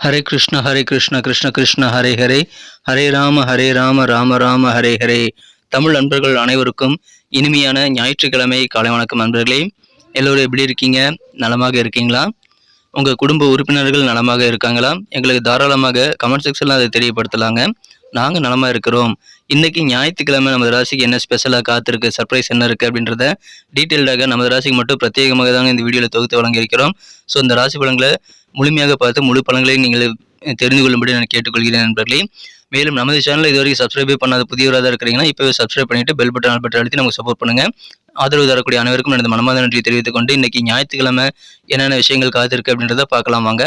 ஹரே கிருஷ்ண கிருஷ்ண கிருஷ்ண ஹரே ஹரே, ஹரே ராம ராம ராம ஹரே ஹரே. தமிழ் நண்பர்கள் அனைவருக்கும் இனிமையான ஞாயிற்றுக்கிழமை காலை வணக்கம் நண்பர்களே. எல்லோரும் எப்படி இருக்கீங்க? நலமாக இருக்கீங்களா? உங்கள் குடும்ப உறுப்பினர்கள் நலமாக இருக்காங்களா? எங்களுக்கு தாராளமாக கமெண்ட் செக்ஷனில் அதை தெரியப்படுத்தலாங்க. நாங்கள் நலமாக இருக்கிறோம். இன்றைக்கி ஞாயிற்றுக்கிழமை நமது ராசிக்கு என்ன ஸ்பெஷலாக காத்திருக்கு, சர்ப்ரைஸ் என்ன இருக்குது அப்படின்றத டீட்டெயில்டாக நமது ராசிக்கு மட்டும் பிரத்யேகமாக தாங்க இந்த வீடியோவில் தொகுத்து வழங்கியிருக்கிறோம். ஸோ இந்த ராசி பலன்களை முழுமையாக பார்த்து முழு பலன்களையும் நீங்கள் தெரிந்து கொள்ளும்படி நான் கேட்டுக்கொள்கிறேன் நண்பர்களே. மேலும் நமது சேனலில் இதுவரைக்கும் சப்ஸ்கிரைபே பண்ணாத புதியவராக இருக்கிறீங்கன்னா இப்போவே சப்ஸ்கிரைப் பண்ணிவிட்டு பெல் பட்டன் ஆல் பட்டன் அழுத்தி நமக்கு சப்போர்ட் பண்ணுங்கள். ஆதரவு தரக்கூடிய அனைவருக்கும் எனது மனமார்ந்த நன்றியை தெரிவித்துக் கொண்டு இன்றைக்கி ஞாயிற்றுக்கிழமை என்னென்ன விஷயங்கள் காத்திருக்கு அப்படின்றத பார்க்கலாம் வாங்க.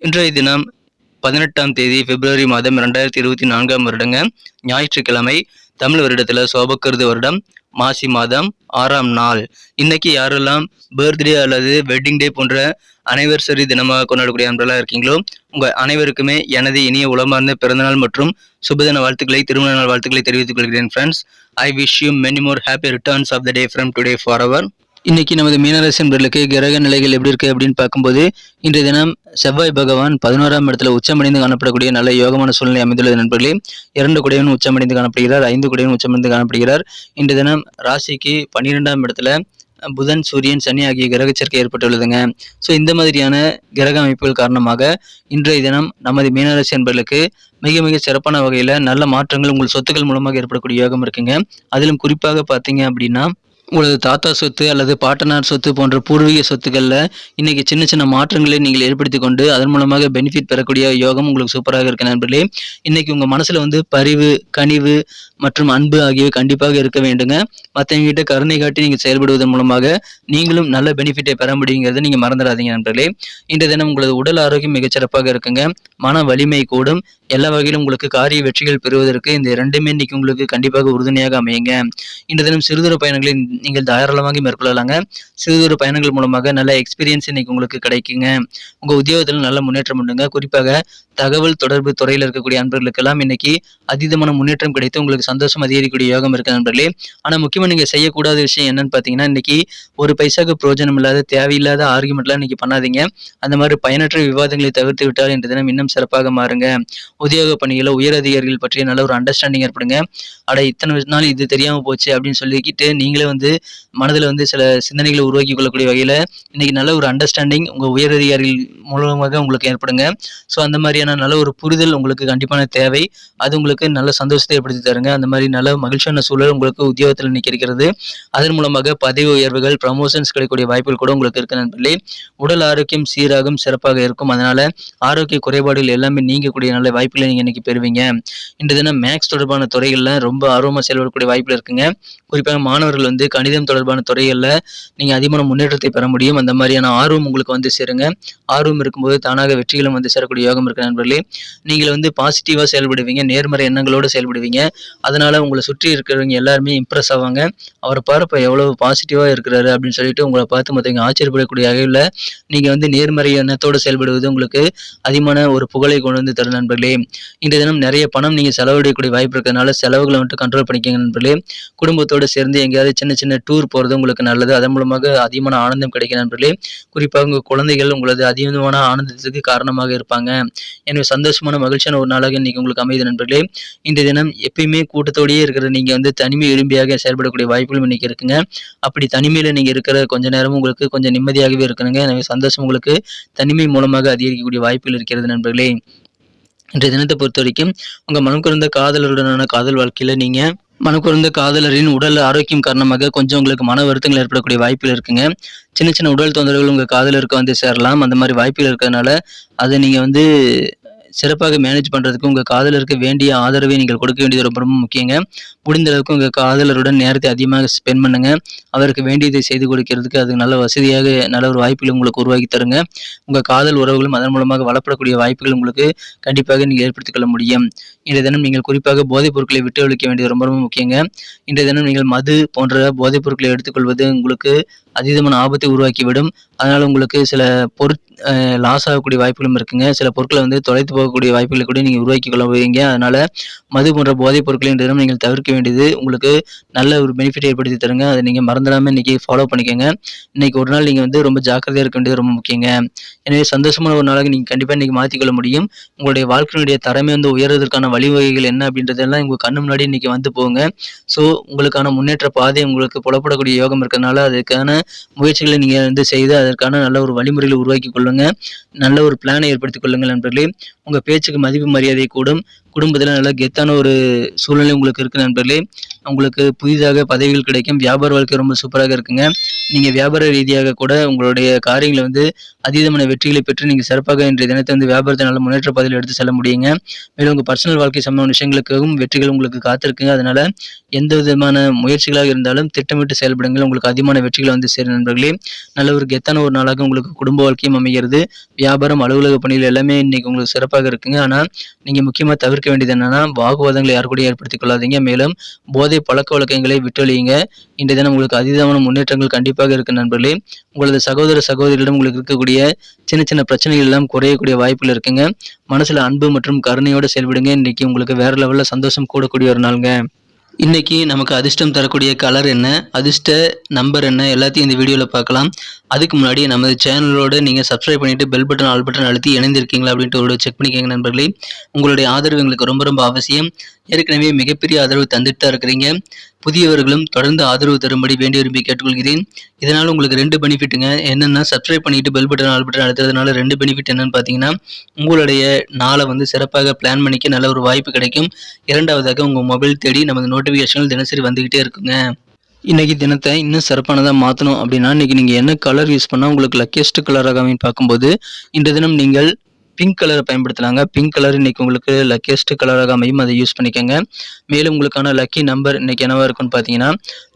இன்றைய தினம் 18ஆம் தேதி பிப்ரவரி மாதம் 2024 வருடங்க, ஞாயிற்றுக்கிழமை. தமிழ் வருடத்தில் சோபக்கருது வருடம் மாசி மாதம் 6ஆம் நாள். இன்னைக்கு யாரெல்லாம் பர்த்டே அல்லது வெட்டிங் டே போன்ற அனிவர்சரி தினமாக கொண்டாடக்கூடிய நண்பர்களாக இருக்கீங்களோ உங்கள் அனைவருக்குமே எனது இனிய உளமார்ந்த பிறந்தநாள் மற்றும் சுபதின வாழ்த்துக்களை, திருமண நாள் வாழ்த்துக்களை தெரிவித்துக் கொள்கிறேன் friends. I wish you many more happy returns of the day from today for அவர். இன்னைக்கு நமது மீனராசி நண்பர்களுக்கு கிரக நிலைகள் எப்படி இருக்கு அப்படின்னு பார்க்கும்போது, இன்றைய தினம் செவ்வாய் பகவான் 11ஆம் இடத்துல உச்சமடைந்து காணப்படக்கூடிய நல்ல யோகமான சூழ்நிலை அமைந்துள்ளது நண்பர்களே. 2 குடையவன் உச்சமடைந்து காணப்படுகிறார், 5 குடையவன் உச்சமடைந்து காணப்படுகிறார். இன்றைய தினம் ராசிக்கு 12ஆம் இடத்துல புதன், சூரியன், சனி ஆகிய கிரக சேர்க்கை ஏற்பட்டுள்ளதுங்க. ஸோ இந்த மாதிரியான கிரக அமைப்புகள் காரணமாக இன்றைய தினம் நமது மீனராசி நண்பர்களுக்கு மிக மிக சிறப்பான வகையில் நல்ல மாற்றங்கள் உங்கள் சொத்துக்கள் மூலமாக ஏற்படக்கூடிய யோகம் இருக்குங்க. அதிலும் குறிப்பாக பார்த்தீங்க அப்படின்னா உங்களது தாத்தா சொத்து அல்லது பாட்டனார் சொத்து போன்ற பூர்வீக சொத்துக்களில் இன்னைக்கு சின்ன சின்ன மாற்றங்களை நீங்கள் ஏற்படுத்தி கொண்டு அதன் மூலமாக பெனிஃபிட் பெறக்கூடிய யோகம் உங்களுக்கு சூப்பராக இருக்கு நண்பர்களே. இன்னைக்கு உங்கள் மனசில் பரிவு, கனிவு மற்றும் அன்பு ஆகியவை கண்டிப்பாக இருக்க வேண்டுங்க. மற்றவங்ககிட்ட கருணை காட்டி நீங்கள் செயல்படுவதன் மூலமாக நீங்களும் நல்ல பெனிஃபிட்டை பெற முடியுங்கிறத நீங்கள் மறந்துடாதீங்க நண்பர்களே. இன்றைய தினம் உங்களது உடல் ஆரோக்கியம் மிகச்சிறப்பாக இருக்குங்க. மன வலிமை கூடும். எல்லா வகையிலும் உங்களுக்கு காரிய வெற்றிகள் பெறுவதற்கு இந்த 2மே இன்னைக்கு உங்களுக்கு கண்டிப்பாக உறுதுணையாக அமையுங்க. இன்றைய தினம் சிறுதூர பயணங்களை நீங்கள் தாராளமாக மேற்கொள்ளலாங்க. சிறுதூர பயணங்கள் மூலமாக நல்ல எக்ஸ்பீரியன்ஸ் இன்னைக்கு உங்களுக்கு கிடைக்குங்க. உங்கள் உத்தியோகத்தில் நல்ல முன்னேற்றம் உண்டுங்க. குறிப்பாக தகவல் தொடர்பு துறையில் இருக்கக்கூடிய நண்பர்களுக்கெல்லாம் இன்னைக்கு அதீதமான முன்னேற்றம் கிடைத்து உங்களுக்கு சந்தோஷம் அதிகரிக்கக்கூடிய யோகம் இருக்கு நண்பர்களே. ஆனால் முக்கியமாக நீங்கள் செய்யக்கூடாத விஷயம் என்னன்னு பார்த்தீங்கன்னா, இன்னைக்கு ஒரு பைசாக்கு பிரயோஜனம் இல்லாத தேவையில்லாத ஆர்குமெண்ட்லாம் இன்னைக்கு பண்ணாதீங்க. அந்த மாதிரி பயனற்ற விவாதங்களை தவிர்த்து விட்டால் இன்றைய தினம் இன்னும் சிறப்பாக மாறுங்க. உத்தியோக பணிகளில் உயர் அதிகாரிகள் பற்றிய நல்ல ஒரு அண்டர்ஸ்டாண்டிங் ஏற்படுங்க. இத்தனை நாள் இது தெரியாமல் போச்சு அப்படின்னு சொல்லிக்கிட்டு நீங்களே மனதில் சில சிந்தனைகளை உருவாக்கி கொள்ளக்கூடிய வகையில் இன்னைக்கு நல்ல ஒரு அண்டர்ஸ்டாண்டிங் உங்கள் உயர் அதிகாரிகள் மூலமாக உங்களுக்கு ஏற்படுங்க. ஸோ அந்த மாதிரியான நல்ல ஒரு புரிதல் உங்களுக்கு கண்டிப்பான தேவை. அது உங்களுக்கு நல்ல சந்தோஷத்தை ஏற்படுத்தி தருங்க. அந்த மாதிரி நல்ல மகிழ்ச்சியான சூழல் உங்களுக்கு உத்தியோகத்தில் இன்னைக்கு இருக்கிறது. அதன் மூலமாக பதவி உயர்வுகள், ப்ரமோஷன்ஸ் கிடைக்கக்கூடிய வாய்ப்புகள் கூட உங்களுக்கு இருக்கு நண்பர்களே. உடல் ஆரோக்கியம் சீராகும், சிறப்பாக இருக்கும். அதனால ஆரோக்கிய குறைபாடுகள் எல்லாமே நீங்கக்கூடிய நல்ல வாய்ப்புகளை நீங்கள் இன்னைக்கு பெறுவீங்க. இன்று தினம் மேக்ஸ் தொடர்பான துறைகளில் ரொம்ப ஆர்வமாக செயல்படக்கூடிய வாய்ப்புகள் இருக்குங்க. குறிப்பாக மாணவர்கள் கணிதம் தொடர்பான துறைகளில் நீங்கள் அதிகமான முன்னேற்றத்தை பெற முடியும். அந்த மாதிரியான ஆர்வம் உங்களுக்கு சேருங்க. ஆர்வம் இருக்கும்போது தானாக வெற்றிகளும் சேரக்கூடிய யோகம் இருக்கு நண்பர்களே. நீங்கள் பாசிட்டிவாக செயல்படுவீங்க, நேர்மறை எண்ணங்களோடு செயல்படுவீங்க. அதனால உங்களை சுற்றி இருக்கிறவங்க எல்லாருமே இம்ப்ரெஸ் ஆவாங்க. அவரை பாருப்ப எவ்வளவு பாசிட்டிவாக இருக்கிறாரு அப்படின்னு சொல்லிட்டு உங்களை பார்த்து மற்றவங்க ஆச்சரியப்படக்கூடிய வகையில் நீங்கள் நேர்மறை எண்ணத்தோடு செயல்படுவது உங்களுக்கு அதிகமான ஒரு புகழை கொண்டு தரும் நண்பர்களே. இன்றைய தினம் நிறைய பணம் நீங்கள் செலவிடக்கூடிய வாய்ப்பு இருக்கிறதுனால செலவுகளை கண்ட்ரோல் பண்ணிக்கங்க நண்பர்களே. குடும்பத்தோடு சேர்ந்து எங்கேயாவது சின்ன சின்ன டூர் போகிறது உங்களுக்கு நல்லது. அதன் மூலமாக அதிகமான ஆனந்தம் கிடைக்கும் நண்பர்களே. குறிப்பாக உங்கள் குழந்தைகள் உங்களது அதிகமான ஆனந்தத்துக்கு காரணமாக இருப்பாங்க. எனவே சந்தோஷமான மகிழ்ச்சியான ஒரு நாளாக இன்னைக்கு உங்களுக்கு அமைது நண்பர்களே. இன்றைய தினம் எப்பயுமே கூட்டத்தோடையே இருக்கிற நீங்கள் தனிமை விரும்பியாக செயல்படக்கூடிய வாய்ப்புகளும் இன்னைக்கு இருக்குங்க. அப்படி தனிமையில் நீங்கள் இருக்கிற கொஞ்ச நேரமும் உங்களுக்கு கொஞ்சம் நிம்மதியாகவே இருக்கணுங்க. எனவே சந்தோஷம் உங்களுக்கு தனிமை மூலமாக அதிகரிக்கக்கூடிய வாய்ப்புகள் இருக்கிறது நண்பர்களே. இன்றைய தினத்தை பொறுத்த வரைக்கும் உங்கள் மனம் குறைந்த காதலருடனான காதல் வாழ்க்கையில் நீங்கள் மனம் குறைந்த காதலரின் உடல் ஆரோக்கியம் காரணமாக கொஞ்சம் உங்களுக்கு மன வருத்தங்கள் ஏற்படக்கூடிய வாய்ப்புகள் இருக்குங்க. சின்ன சின்ன உடல் தொந்தரவுகள் உங்கள் காதலருக்கு சேரலாம். அந்த மாதிரி வாய்ப்புகள் இருக்கிறதுனால அதை நீங்கள் சிறப்பாக மேனேஜ் பண்ணுறதுக்கு உங்கள் காதலருக்கு வேண்டிய ஆதரவை நீங்கள் கொடுக்க வேண்டியது ரொம்ப ரொம்ப முக்கியங்க. முடிந்த அளவுக்கு உங்கள் காதலருடன் நேரத்தை அதிகமாக ஸ்பெண்ட் பண்ணுங்க. அவருக்கு வேண்டியதை செய்து கொடுக்கிறதுக்கு அது நல்ல வசதியாக நல்ல ஒரு வாய்ப்புகள் உங்களுக்கு உருவாக்கி தருங்க. உங்கள் காதல் உறவுகளும் அதன் மூலமாக வளப்படக்கூடிய வாய்ப்புகள் உங்களுக்கு கண்டிப்பாக நீங்கள் ஏற்படுத்திக் கொள்ள முடியும். இன்றைய தினம் நீங்கள் குறிப்பாக போதைப் பொருட்களை விட்டு ஒழிக்க வேண்டியது ரொம்ப ரொம்ப முக்கியங்க. இன்றைய தினம் நீங்கள் மது போன்ற போதைப் பொருட்களை எடுத்துக்கொள்வது உங்களுக்கு அதீதமான ஆபத்தை உருவாக்கிவிடும். அதனால் உங்களுக்கு சில லாஸ் ஆகக்கூடிய வாய்ப்புகளும் இருக்குங்க. சில பொருட்களை வந்து தொலைத்து போகக்கூடிய வாய்ப்புகளை கூட நீங்கள் உருவாக்கி கொள்ள போவீங்க. அதனால் மது போன்ற போதைப் பொருட்களை இன்றைய தினம் நீங்கள் தவிர்க்க வேண்டியது உங்களுக்கு நல்ல ஒரு பெனிஃபிட் ஏற்படுத்தி தருங்க. அதை நீங்கள் மறந்துடாமல் இன்றைக்கி ஃபாலோ பண்ணிக்கோங்க. இன்றைக்கி ஒரு நாள் நீங்கள் வந்து ரொம்ப ஜாக்கிரதையாக இருக்க வேண்டியது ரொம்ப முக்கியங்க. எனவே சந்தோஷமான ஒரு நாளாக நீங்கள் கண்டிப்பாக இன்றைக்கி மாற்றிக்கொள்ள முடியும். உங்களுடைய வாழ்க்கையினுடைய தரமே வந்து உயர்வதற்கான வழிவகைகள் என்ன அப்படின்றதெல்லாம் உங்கள் கண்ணு முன்னாடி இன்றைக்கி வந்து போங்க. ஸோ உங்களுக்கான முன்னேற்ற பாதை உங்களுக்கு புலப்படக்கூடிய யோகம் இருக்கிறதுனால அதுக்கான முயற்சிகளை நீங்கள் வந்து செய்து அதற்கான நல்ல ஒரு வழிமுறைகளை உருவாக்கி கொள்ளுங்க. நல்ல ஒரு பிளானை ஏற்படுத்திக் கொள்ளுங்கள் நண்பர்களே. உங்க பேச்சுக்கு மதிப்பு மரியாதை கூடும். குடும்பத்தில் நல்ல கெத்தான ஒரு சூழ்நிலை உங்களுக்கு இருக்கு நண்பர்களே. உங்களுக்கு புதிதாக பதவிகள் கிடைக்கும். வியாபார வாழ்க்கை ரொம்ப சூப்பராக இருக்குங்க. நீங்கள் வியாபார ரீதியாக கூட உங்களுடைய காரியங்களை வந்து அதீதமான வெற்றிகளை பெற்று நீங்கள் சிறப்பாக இன்றைய தினத்தை வந்து வியாபாரத்தை நல்ல முன்னேற்ற பாதையில் எடுத்து செல்ல முடியுங்க. மேலும் உங்கள் பர்சனல் வாழ்க்கை சம்பந்தமான விஷயங்களுக்காகவும் வெற்றிகள் உங்களுக்கு காத்திருக்குங்க. அதனால எந்த விதமான முயற்சிகளாக இருந்தாலும் திட்டமிட்டு செயல்படுங்கள். உங்களுக்கு அதிகமான வெற்றிகளை வந்து சேரும் நண்பர்களே. நல்ல ஒரு கெத்தான ஒரு நாளாக உங்களுக்கு குடும்ப வாழ்க்கையும் அமைகிறது. வியாபாரம், அலுவலக பணிகள் எல்லாமே இன்னைக்கு உங்களுக்கு சிறப்பாக இருக்குங்க. ஆனால் நீங்கள் முக்கியமாக தவிர்க்க வேண்டியது என்னன்னா வாக்குவாதங்களை யாரு கூட ஏற்படுத்திக் கொள்ளாதீங்க. மேலும் போதை பழக்க வழக்கங்களை விட்டொழியுங்க. இன்றைய தினம் உங்களுக்கு அதீதமான முன்னேற்றங்கள் கண்டிப்பாக இருக்கு நண்பர்களே. உங்களது சகோதரிடம் உங்களுக்கு இருக்கக்கூடிய சின்ன சின்ன பிரச்சனைகள் எல்லாம் குறையக்கூடிய வாய்ப்புகள் இருக்குங்க. மனசுல அன்பு மற்றும் கருணையோட செயல்படுங்க. இன்னைக்கு உங்களுக்கு வேற லெவல்ல சந்தோஷம் கூடக்கூடிய ஒரு நாளுங்க. இன்னைக்கு நமக்கு அதிர்ஷ்டம் தரக்கூடிய கலர் என்ன, அதிர்ஷ்ட நம்பர் என்ன, எல்லாத்தையும் இந்த வீடியோவில் பார்க்கலாம். அதுக்கு முன்னாடி நமது சேனலோட நீங்கள் சப்ஸ்கிரைப் பண்ணிட்டு பெல் பட்டன் ஆல் பட்டன் அழுத்தி இணைந்திருக்கீங்களா அப்படின்ட்டு ஒரு செக் பண்ணிக்கோங்க நண்பர்களே. உங்களுடைய ஆதரவு எங்களுக்கு ரொம்ப ரொம்ப அவசியம். ஏற்கனவே மிகப்பெரிய ஆதரவு தந்துட்டு தான் இருக்கிறீங்க. புதியவர்களும் தொடர்ந்து ஆதரவு தரும்படி வேண்டி விரும்பி கேட்டுக்கொள்கிறேன். இதனால் உங்களுக்கு 2 பெனிஃபிட்டுங்க. என்னென்னா சப்ஸ்கிரைப் பண்ணிட்டு பெல் பட்டன் ஆல் பட்டன் அழுத்துறதுனால 2 பெனிஃபிட் என்னன்னு பார்த்தீங்கன்னா உங்களுடைய நாளை வந்து சிறப்பாக பிளான் பண்ணிக்க நல்ல ஒரு வாய்ப்பு கிடைக்கும். இரண்டாவதாக உங்கள் மொபைல் தேடி நமது நோட்டிஃபிகேஷன்கள் தினசரி வந்துக்கிட்டே இருக்குங்க. இன்னைக்கு தினத்தை இன்னும் சிறப்பானதாக மாற்றணும் அப்படின்னா இன்னைக்கு நீங்கள் என்ன கலர் யூஸ் பண்ணால் உங்களுக்கு லக்கியஸ்ட் கலராக அமைன்னு பார்க்கும்போது இன்றைய தினம் நீங்கள் பிங்க் கலரை பயன்படுத்தலாங்க. பிங்க் கலர் இன்னைக்கு உங்களுக்கு லக்கியஸ்ட் கலராக அமையும். அதை யூஸ் பண்ணிக்கோங்க. மேலும் உங்களுக்கான லக்கி நம்பர் இன்னைக்கு என்னவா இருக்குன்னு பார்த்தீங்கன்னா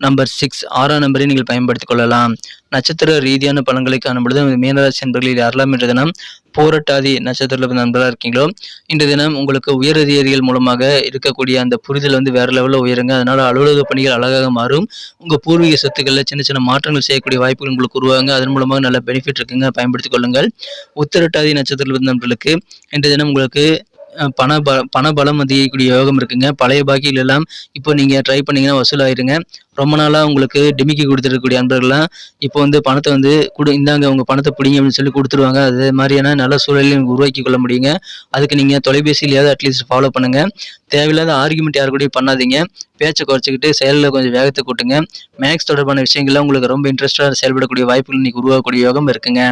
நம்பர் 6 6ஆம் நம்பரை நீங்கள் பயன்படுத்திக் கொள்ளலாம். நட்சத்திர ரீதியான பலன்களை காணும்பொழுது மீனராசி நண்பர்களில் யாரெல்லாம் இன்றைய தினம் போராட்டாதி நட்சத்திரத்தில் நண்பர்களாக இருக்கீங்களோ இன்றைய தினம் உங்களுக்கு உயர் அதிகாரிகள் மூலமாக இருக்கக்கூடிய அந்த புரிதல் வந்து வேற லெவலில் உயருங்க. அதனால அலுவலக பணிகள் அழகாக மாறும். உங்கள் பூர்வீக சொத்துக்களில் சின்ன சின்ன மாற்றங்கள் செய்யக்கூடிய வாய்ப்புகள் உங்களுக்கு உருவாங்க. அதன் மூலமாக நல்ல பெனிஃபிட் இருக்குங்க. பயன்படுத்திக் கொள்ளுங்கள். உத்திரட்டாதி நட்சத்திரத்தில் நண்பர்களுக்கு இன்றைய தினம் உங்களுக்கு பண பலம் அதிகக்கூடிய யோகம் இருக்குங்க. பழைய பாக்கிகள் எல்லாம் இப்போ நீங்கள் ட்ரை பண்ணீங்கன்னா வசூலாயிருங்க. ரொம்ப நாளாக உங்களுக்கு டிமிக்கி கொடுத்துருக்கக்கூடிய அன்பர்கள்லாம் இப்போ வந்து பணத்தை வந்து இந்தாங்க உங்கள் பணத்தை பிடிங்க அப்படின்னு சொல்லி கொடுத்துருவாங்க. அது மாதிரியான நல்ல சூழலையும் உருவாக்கி கொள்ள முடியுங்க. அதுக்கு நீங்கள் தொலைபேசியிலையாவது அட்லீஸ்ட் ஃபாலோ பண்ணுங்கள். தேவையில்லாத ஆர்குமெண்ட் யாரு கூடயும் பண்ணாதீங்க. பேச்சை குறைச்சிக்கிட்டு செயலில் கொஞ்சம் வேகத்தை கூட்டுங்க. மேக்ஸ் தொடர்பான விஷயங்கள்லாம் உங்களுக்கு ரொம்ப இன்ட்ரெஸ்டாக செயல்படக்கூடிய வாய்ப்புகள் இன்னைக்கு உருவாக்கக்கூடிய யோகம் இருக்குங்க.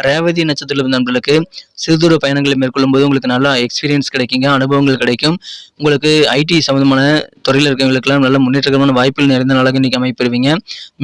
ரேவதி நட்சத்திர நண்பர்களுக்கு சிறுதூர பயணங்களை மேற்கொள்ளும் போது உங்களுக்கு நல்லா எக்ஸ்பீரியன்ஸ் கிடைக்குங்க. அனுபவங்கள் கிடைக்கும். உங்களுக்கு ஐடி சம்பந்தமான துறையில் இருக்கிறவங்களுக்கெல்லாம் நல்ல முன்னேற்றமான வாய்ப்புகள் நிறைந்த நாளாக இன்னைக்கு அமைப்பெறுவீங்க.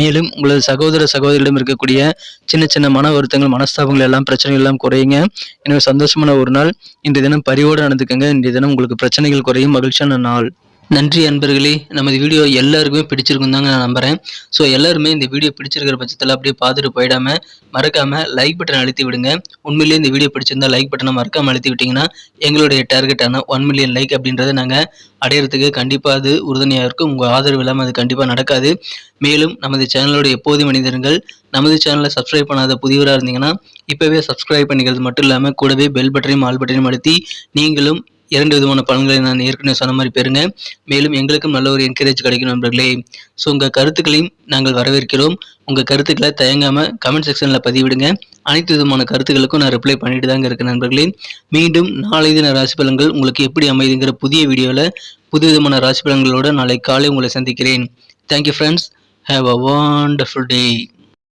மேலும் உங்களது சகோதரிடம் இருக்கக்கூடிய சின்ன சின்ன மன வருத்தங்கள், மனஸ்தாபங்கள் எல்லாம் பிரச்சனைகள் எல்லாம் குறையுங்க. எனவே சந்தோஷமான ஒரு நாள். இன்றைய தினம் பரிவோடு நடந்துக்கங்க. இன்றைய தினம் உங்களுக்கு பிரச்சனைகள் குறையும். மகிழ்ச்சியான நாள். நன்றி அன்பர்களே. நமது வீடியோ எல்லாருக்குமே பிடிச்சிருக்கும் தாங்க நான் நம்புறேன். ஸோ எல்லாருமே இந்த வீடியோ பிடிச்சிருக்கிற பட்சத்தில் அப்படியே பார்த்துட்டு போயிடாம மறக்காம லைக் பட்டன் அழுத்தி விடுங்க. உண்மையிலேயே இந்த வீடியோ பிடிச்சிருந்தா லைக் பட்டனை மறக்காம அழுத்தி விட்டீங்கன்னா எங்களுடைய டார்கெட்டான 1 மில்லியன் லைக் அப்படின்றத நாங்கள் அடையிறதுக்கு கண்டிப்பாக அது உறுதுணையாக இருக்கும். உங்கள் ஆதரவு இல்லாமல் அது கண்டிப்பாக நடக்காது. மேலும் நமது சேனலோட எப்போதும் மனிதர்கள் நமது சேனலை சப்ஸ்கிரைப் பண்ணாத புதியவராக இருந்தீங்கன்னா இப்போவே சப்ஸ்கிரைப் பண்ணிக்கிறது மட்டும் இல்லாமல் கூடவே பெல் பட்டனையும் ஆல் பட்டனையும் அழுத்தி நீங்களும் 2 விதமான பலன்களை நான் ஏற்கனவே சொன்ன மாதிரி பெறுங்க. மேலும் எங்களுக்கும் நல்ல ஒரு என்கரேஜ் கிடைக்கும் நண்பர்களே. ஸோ உங்கள் கருத்துக்களையும் நாங்கள் வரவேற்கிறோம். உங்கள் கருத்துக்களை தயங்காமல் கமெண்ட் செக்ஷனில் பதிவிடுங்க. அனைத்து விதமான கருத்துக்களுக்கும் நான் ரிப்ளை பண்ணிட்டு தாங்க இருக்கேன் நண்பர்களே. மீண்டும் நாளை தின ராசி பலன்கள் உங்களுக்கு எப்படி அமைதுங்கிற புதிய வீடியோவில் புது விதமான ராசி பலன்களோடு நாளை காலை உங்களை சந்திக்கிறேன். Thank you friends. Have a wonderful day.